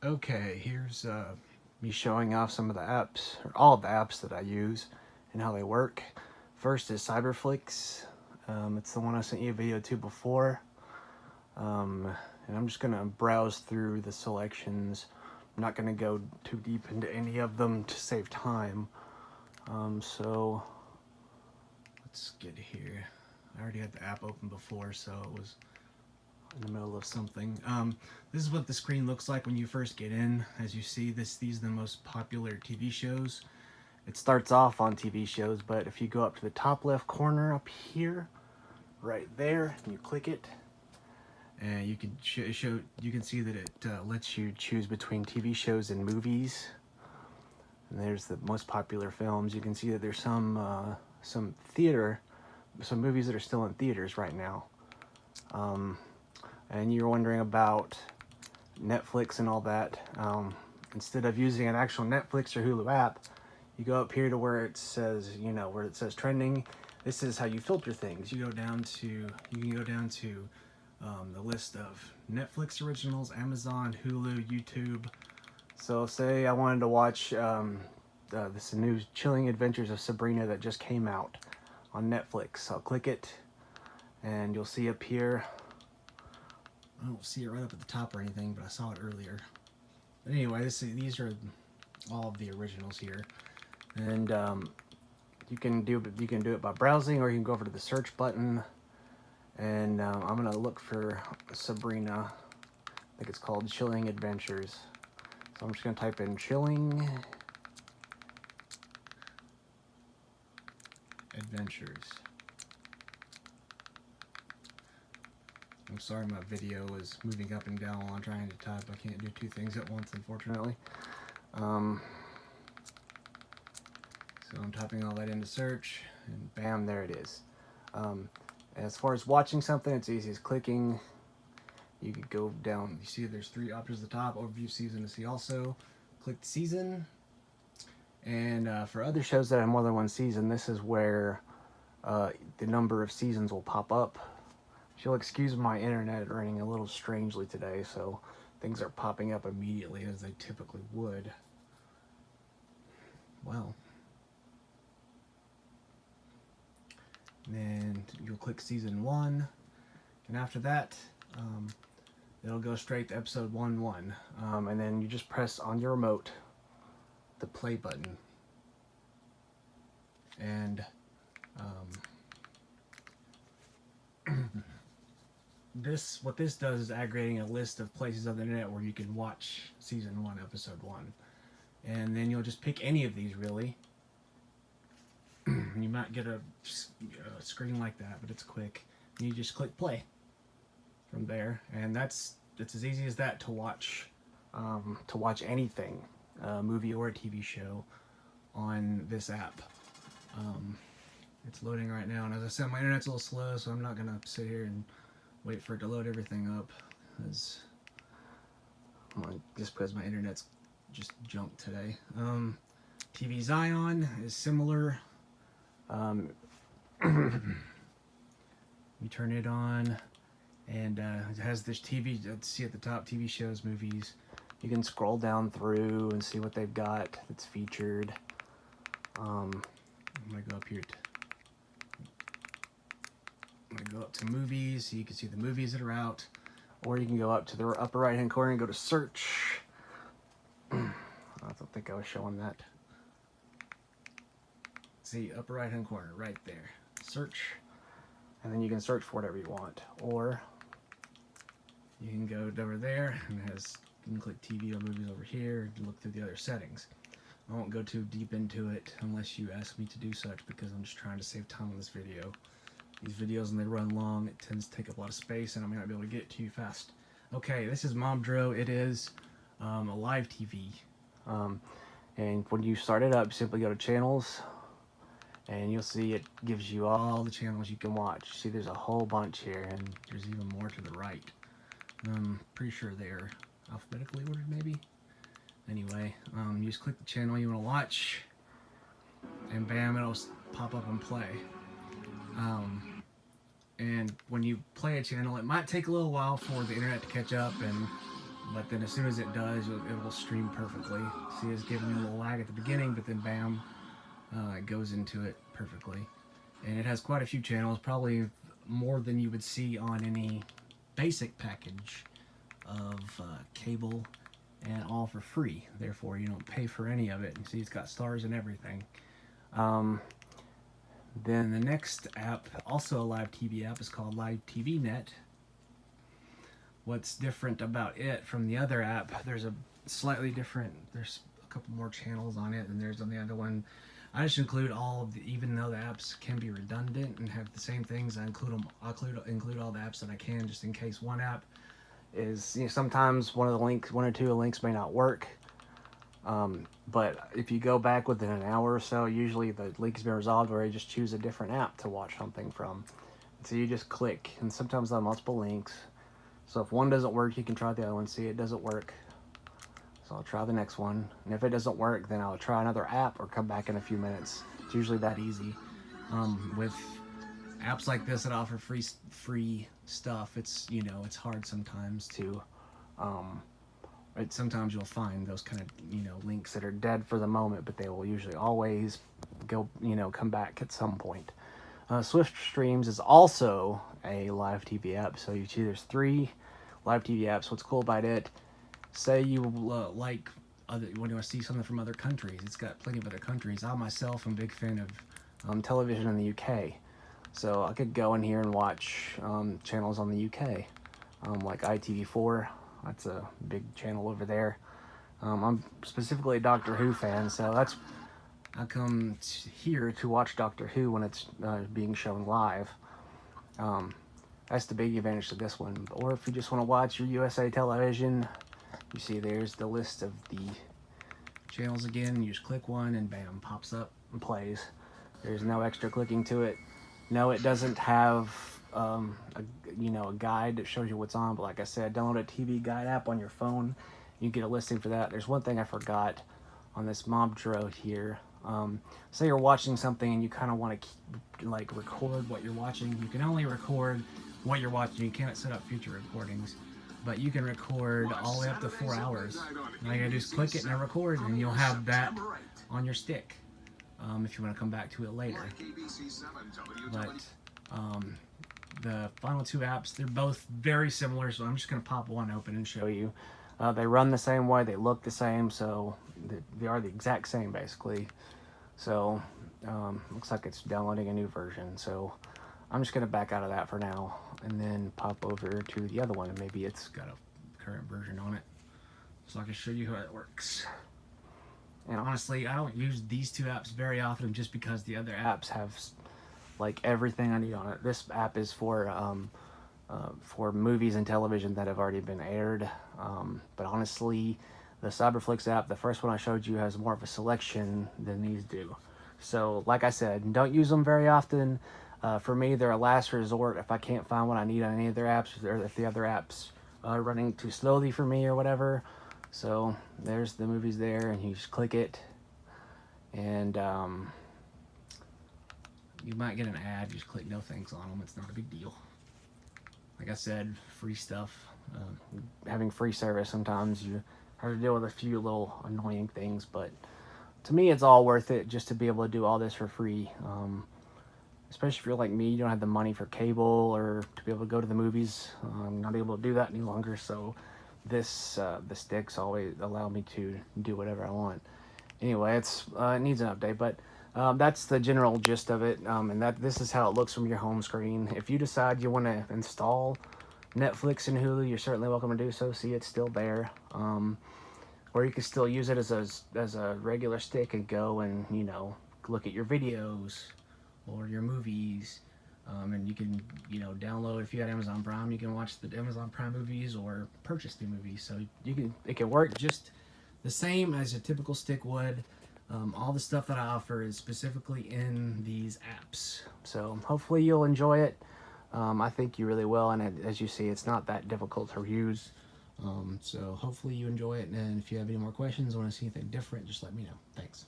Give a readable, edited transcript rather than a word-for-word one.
Okay, here's me showing off some of the apps, or all of the apps that I use and how they work. First is Cyberflix. It's the one I sent you a video to before. Um, and I'm just going to browse through the selections. I'm not going to go too deep into any of them to save time. So let's get here. I already had the app open before, so it was in the middle of something. This is what the screen looks like when you first get in. As you see, these are the most popular TV shows. It starts off on TV shows, but if you go up to the top left corner up here, right there, and you click it, and you can you can see that it lets you choose between TV shows and movies. And there's the most popular films. You can see that there's some movies that are still in theaters right now. And you're wondering about Netflix and all that. Instead of using an actual Netflix or Hulu app, you go up here to where it says, where it says trending. This is how you filter things. You can go down to the list of Netflix originals, Amazon, Hulu, YouTube. So say I wanted to watch this new Chilling Adventures of Sabrina that just came out on Netflix. I'll click it, and you'll see up here. I don't see it right up at the top or anything, but I saw it earlier. But anyway, these are all of the originals here, and you can do it by browsing, or you can go over to the search button, and I'm gonna look for Sabrina. I think it's called Chilling Adventures. So I'm just gonna type in Chilling Adventures. I'm sorry my video is moving up and down while I'm trying to type. I can't do two things at once, unfortunately. So I'm typing all that into search, and bam, there it is. As far as watching something, it's easy as clicking. You could go down, you see there's three options at the top, overview, season, to see also. Click the season, and for other shows that have more than one season, this is where the number of seasons will pop up. If you'll excuse my internet running a little strangely today, so things are popping up immediately as they typically would. Well, then you'll click season 1, and after that it'll go straight to episode 1-1, and then you just press on your remote the play button, and what this does is aggregating a list of places on the internet where you can watch season 1, episode 1, and then you'll just pick any of these really. You might get a screen like that, but it's quick. You just click play from there, and it's as easy as that to watch anything, a movie or a TV show, on this app. It's loading right now, and as I said, my internet's a little slow, so I'm not gonna sit here and wait for it to load everything up, just because my internet's just junk today. TV Zion is similar. You turn it on, and it has this TV. See at the top, TV shows, movies. You can scroll down through and see what they've got that's featured. I'm gonna go up here. I'm gonna go up to movies, so you can see the movies that are out, or you can go up to the upper right-hand corner and go to search. I don't think I was showing that. See, upper right-hand corner, right there. Search, and then you can search for whatever you want, or you can go over there, and you can click TV or movies over here, and look through the other settings. I won't go too deep into it unless you ask me to do such, because I'm just trying to save time on this video. These videos, when they run long, it tends to take up a lot of space, and I may not be able to get it to you fast. Okay, this is Momdro. It is a live TV. And when you start it up, simply go to channels, and you'll see it gives you all the channels you can watch. See, there's a whole bunch here, and there's even more to the right. I'm pretty sure they're alphabetically ordered, maybe. Anyway, you just click the channel you want to watch, and bam, it'll pop up and play. And when you play a channel, it might take a little while for the internet to catch up and but then as soon as it does, it will stream perfectly. See, it's giving me a little lag at the beginning, but then bam, it goes into it perfectly. And it has quite a few channels, probably more than you would see on any basic package of cable, and all for free. Therefore, you don't pay for any of it. You see, it's got stars and everything. Then the next app, also a live TV app, is called Live TV Net. What's different about it from the other app, there's a slightly different, there's a couple more channels on it than there's on the other one. I just include all of the, even though the apps can be redundant and have the same things, I include all the apps that I can, just in case one app is, sometimes one or two links may not work. But if you go back within an hour or so, usually the link's been resolved, where you just choose a different app to watch something from. So you just click, and sometimes they'll have multiple links. So if one doesn't work, you can try the other one. See, it doesn't work. So I'll try the next one. And if it doesn't work, then I'll try another app or come back in a few minutes. It's usually that easy. With apps like this that offer free stuff, it's, it's hard sometimes to, sometimes you'll find those kind of, links that are dead for the moment, but they will usually always go, come back at some point. Swift Streams is also a live TV app. So you see there's 3 live TV apps. What's cool about it, say you like when you want to see something from other countries, it's got plenty of other countries. I myself am a big fan of television in the UK. So I could go in here and watch channels on the UK, like ITV4. That's a big channel over there. I'm specifically a Doctor Who fan, so that's, I come here to watch Doctor Who when it's being shown live. That's the big advantage to this one. Or if you just want to watch your USA television, you see there's the list of the channels again. You just click one and bam, pops up and plays. There's no extra clicking to it. No, it doesn't have a guide that shows you what's on, but like I said, download a TV guide app on your phone. You get a listing for that. There's one thing I forgot on this Mob Dro here. Say you're watching something and you kind of want to record what you're watching. You can only record what you're watching. You can't set up future recordings, but you can record all the way up to 4 hours. All you gotta do is click it and record, and you'll have that on your stick if you want to come back to it later. But the final 2 apps, they're both very similar, so I'm just going to pop one open and show you. They run the same way, they look the same, so they are the exact same basically. So looks like it's downloading a new version, so I'm just going to back out of that for now and then pop over to the other one, and maybe it's got a current version on it so I can show you how it works. And honestly, I don't use these 2 apps very often, just because the other apps have like everything I need on it. This app is for movies and television that have already been aired. But honestly, the Cyberflix app, the first one I showed you, has more of a selection than these do. So like I said, don't use them very often. For me, they're a last resort if I can't find what I need on any of their apps, or if the other apps are running too slowly for me or whatever. So there's the movies there, and you just click it, and you might get an ad. You just click no thanks on them. It's not a big deal. Like I said, free stuff. Having free service, sometimes you have to deal with a few little annoying things, but to me it's all worth it just to be able to do all this for free. Especially if you're like me, you don't have the money for cable or to be able to go to the movies. I'm not able to do that any longer, so the sticks always allow me to do whatever I want. Anyway, it needs an update, but that's the general gist of it, and this is how it looks from your home screen. If you decide you want to install Netflix and Hulu, you're certainly welcome to do so. See, it's still there. Or you can still use it as a regular stick and go and look at your videos or your movies. And you can download, if you had Amazon Prime, you can watch the Amazon Prime movies or purchase the movies. So it can work just the same as a typical stick would. All the stuff that I offer is specifically in these apps. So hopefully you'll enjoy it. I think you really will, and as you see, it's not that difficult to use. So hopefully you enjoy it, and if you have any more questions or want to see anything different, just let me know. Thanks.